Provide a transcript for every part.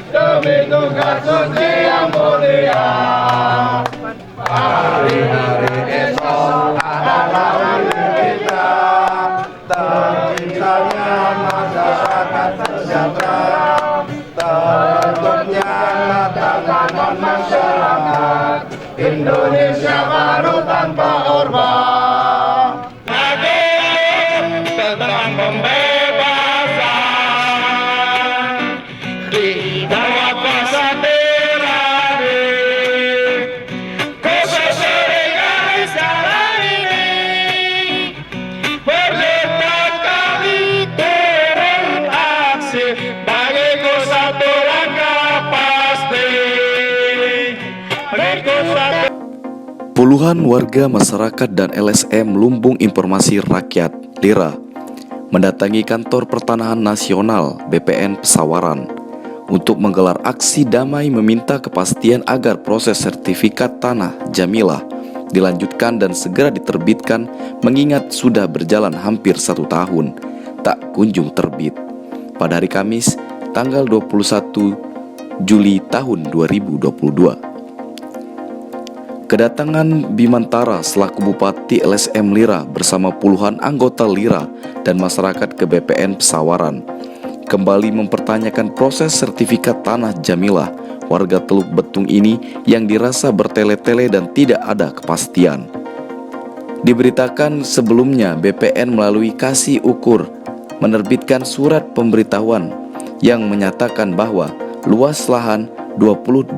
Demi tugas suci yang mulia, hari-hari esok adalah hari kita, terciptanya masyarakat sejahtera, terbentuknya tatanan masyarakat Indonesia baru tanpa orba. Tentang pembebasan di bawah kuasa tirani, keseseringan sekarang ini berdetak kami beraksi bagiku satu langkah pasti. Bagiku satu. Puluhan warga masyarakat dan LSM Lumbung Informasi Rakyat (LIRA) mendatangi kantor Pertanahan Nasional BPN Pesawaran untuk menggelar aksi damai meminta kepastian agar proses sertifikat tanah Jamilah dilanjutkan dan segera diterbitkan, mengingat sudah berjalan hampir 1 tahun tak kunjung terbit. Pada hari Kamis, tanggal 21 Juli tahun 2022. Kedatangan Bimantara selaku Bupati LSM LIRA bersama puluhan anggota LIRA dan masyarakat ke BPN Pesawaran kembali mempertanyakan proses sertifikat tanah Jamilah warga Teluk Betung ini yang dirasa bertele-tele dan tidak ada kepastian. Diberitakan sebelumnya BPN melalui Kasih Ukur menerbitkan surat pemberitahuan yang menyatakan bahwa luas lahan 22.000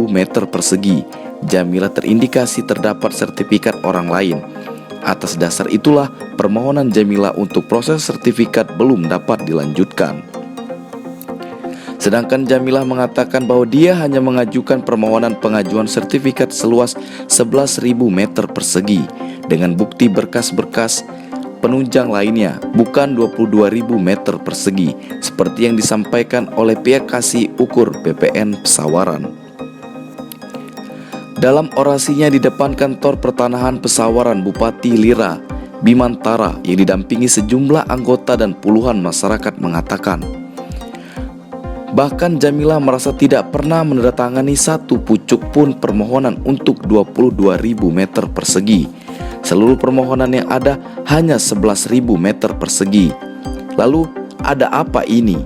meter persegi Jamilah terindikasi terdapat sertifikat orang lain. Atas dasar itulah permohonan Jamilah untuk proses sertifikat belum dapat dilanjutkan. Sedangkan Jamilah mengatakan bahwa dia hanya mengajukan permohonan pengajuan sertifikat seluas 11.000 meter persegi dengan bukti berkas-berkas penunjang lainnya, bukan 22.000 meter persegi seperti yang disampaikan oleh pihak Kasih Ukur BPN Pesawaran. Dalam orasinya di depan kantor Pertanahan Pesawaran, Bupati LIRA Bimantara yang didampingi sejumlah anggota dan puluhan masyarakat mengatakan, bahkan Jamilah merasa tidak pernah menandatangani satu pucuk pun permohonan untuk 22.000 meter persegi. Seluruh permohonan yang ada hanya 11.000 meter persegi. Lalu ada apa ini?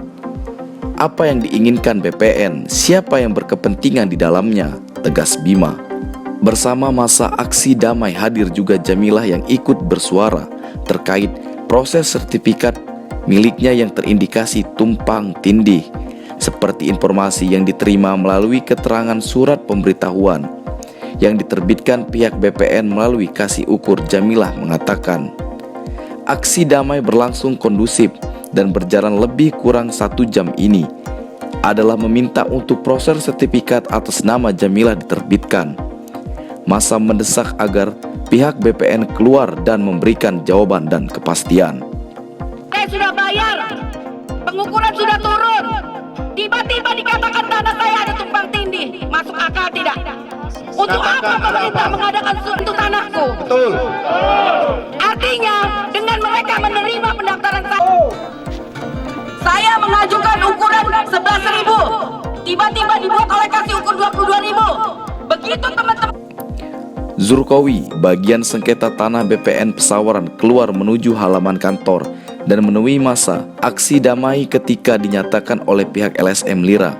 Apa yang diinginkan BPN? Siapa yang berkepentingan di dalamnya? Tegas Bima. Bersama masa aksi damai hadir juga Jamilah yang ikut bersuara terkait proses sertifikat miliknya yang terindikasi tumpang tindih, seperti informasi yang diterima melalui keterangan surat pemberitahuan yang diterbitkan pihak BPN melalui Kasih Ukur. Jamilah mengatakan aksi damai berlangsung kondusif dan berjalan lebih kurang 1 jam ini adalah meminta untuk proses sertifikat atas nama Jamilah diterbitkan. Masa mendesak agar pihak BPN keluar dan memberikan jawaban dan kepastian. Saya sudah bayar, pengukuran sudah turun, tiba-tiba dikatakan tanah saya ada tumpang tindih. Masuk akal tidak? Untuk apa pemerintah mengadakan surat untuk tanahku? Betul. Artinya dengan mereka menerima pendaftaran saya mengajukan ukuran 11.000, tiba-tiba dibuat oleh Kasih Ukur 22.000. Begitu teman-teman. Zurkowi, bagian sengketa tanah BPN Pesawaran, keluar menuju halaman kantor dan menemui massa aksi damai ketika dinyatakan oleh pihak LSM LIRA,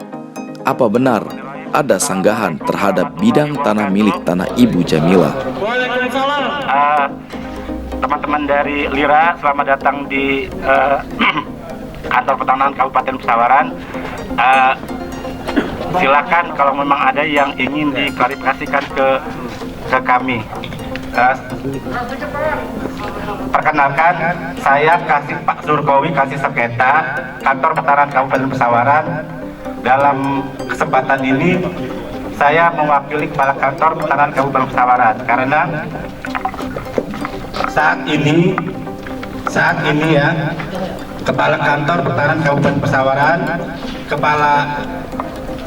apa benar ada sanggahan terhadap bidang tanah milik tanah Ibu Jamilah. Teman-teman dari LIRA, selamat datang di kantor Pertanahan Kabupaten Pesawaran. Silakan kalau memang ada yang ingin diklarifikasikan ke kami. Perkenalkan, saya Pak Zurkowi, Kasih Sengketa, kantor Pertanahan Kabupaten Pesawaran. Dalam kesempatan ini saya mewakili kepala kantor Pertanahan Kabupaten Pesawaran karena saat ini ya, kepala kantor Pertanahan Kabupaten Pesawaran, kepala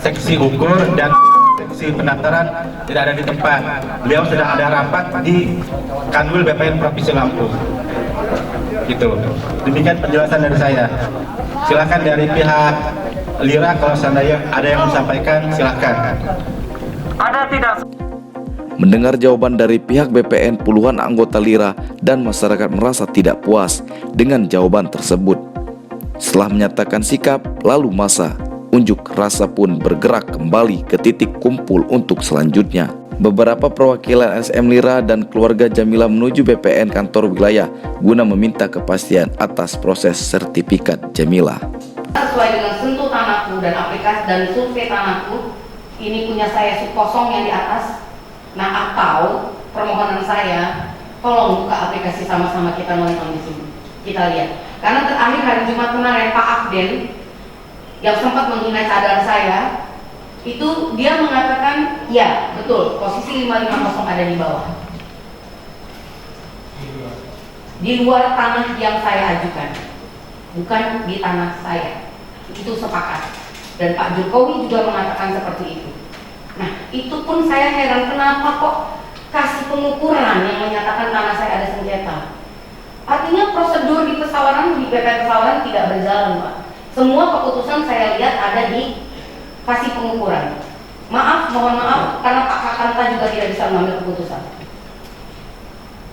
seksi ukur dan seksi pendaftaran tidak ada di tempat. Beliau sedang ada rapat di Kanwil BPN Provinsi Lampung. Gitu. Demikian penjelasan dari saya. Silakan dari pihak Lira kalau seandainya ada yang disampaikan, silakan. Ada tidak? Mendengar jawaban dari pihak BPN, puluhan anggota Lira dan masyarakat merasa tidak puas dengan jawaban tersebut. Setelah menyatakan sikap, lalu massa unjuk rasa pun bergerak kembali ke titik kumpul untuk selanjutnya. Beberapa perwakilan SM Lira dan keluarga Jamila menuju BPN kantor wilayah guna meminta kepastian atas proses sertifikat Jamila. Sesuai dengan sentuh tanahku dan aplikasi dan survei tanahku, ini punya saya kosong yang di atas. Nah, atau permohonan saya, tolong buka aplikasi sama-sama kita nonton di sini. Kita lihat. Karena terakhir hari Jumat kemarin Pak Abden yang sempat menghina cadar saya, itu dia mengatakan, ya betul, posisi 550 ada di bawah. Di luar tanah yang saya ajukan, bukan di tanah saya. Itu sepakat. Dan Pak Jokowi juga mengatakan seperti itu. Nah, itu pun saya heran kenapa kok kasih pengukuran yang menyatakan tanah saya ada sengketa. Artinya prosedur di pesawaran, di BPN pesawaran tidak berjalan, Pak. Semua keputusan saya lihat ada di kasih pengukuran. Maaf, mohon maaf, karena Pak Kakanta juga tidak bisa mengambil keputusan.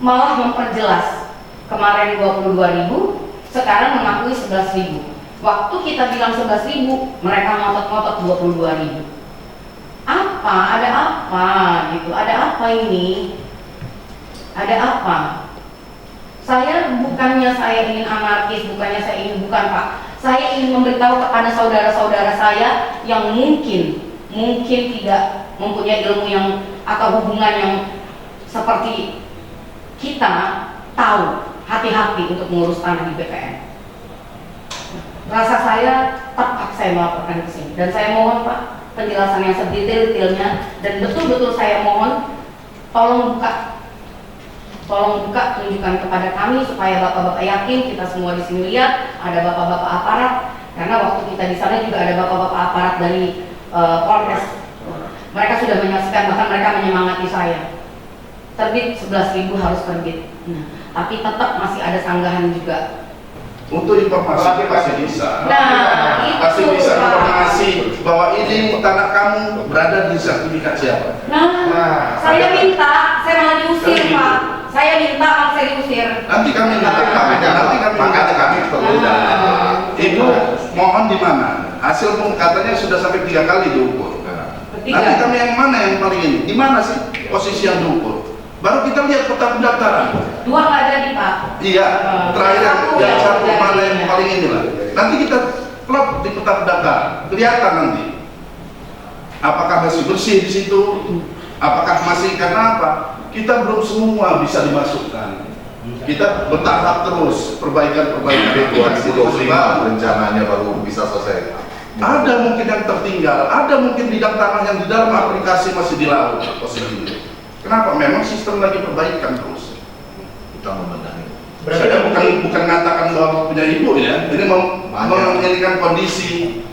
Malah memperjelas, kemarin 22.000, sekarang mengakui 11.000. Waktu kita bilang 11.000, mereka ngotot-ngotot 22.000. Apa? Ada apa? Gitu. Ada apa ini? Ada apa? Bukannya saya ingin anarkis, bukannya saya ingin, bukan Pak. Saya ingin memberitahu kepada saudara-saudara saya yang mungkin tidak mempunyai ilmu yang atau hubungan yang seperti kita, tahu hati-hati untuk mengurus tanah di BPN. Rasa saya tepat saya melaporkan ke sini, dan saya mohon Pak penjelasan yang sedetail-detailnya, dan betul-betul saya mohon tolong buka tunjukkan kepada kami supaya bapak-bapak yakin, kita semua di sini lihat ada bapak-bapak aparat, karena waktu kita di sana juga ada bapak-bapak aparat dari Polres. Mereka sudah menyaksikan, bahkan mereka menyemangati saya. Terbit 11.000 harus terbit. Nah, tapi tetap masih ada sanggahan juga. Untuk informasi pasti bisa. Nah, itu pasti bisa Pak. informasi bahwa ini tanah kamu berada di sertifikat siapa. Nah, saya minta, saya malah diusir Pak. Saya minta, saya diusir. Nanti kami makanya kami perlu data. Itu mohon di mana? Hasil katanya sudah sampai 3 kali diukur. Ketiga. Nanti kami yang mana yang paling ini? Di mana sih posisi yang diukur? Baru kita lihat peta pendaftaran. 2 nggak jadi Pak. Iya, terakhir yang satu jadi, mana yang ya. paling inilah. Nanti kita plot di peta pendaftaran, kelihatan nanti. Apakah masih bersih di situ? Apakah masih, karena apa? Kita belum semua bisa dimasukkan. Kita bertahap terus perbaikan. 2025 rencananya baru bisa selesai. Ada mungkin yang tertinggal, ada mungkin bidang tanah yang di dalam aplikasi masih di laut posisinya. Kenapa? Memang sistem lagi perbaikan terus. Kita membenahi. Saya bukan mengatakan bahwa punya ibu ya, ini mau menginginkan kondisi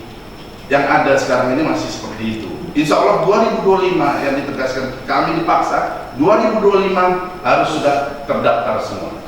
yang ada sekarang ini masih seperti itu. Insya Allah 2025 yang ditegaskan, kami dipaksa 2025 harus sudah terdaftar semua.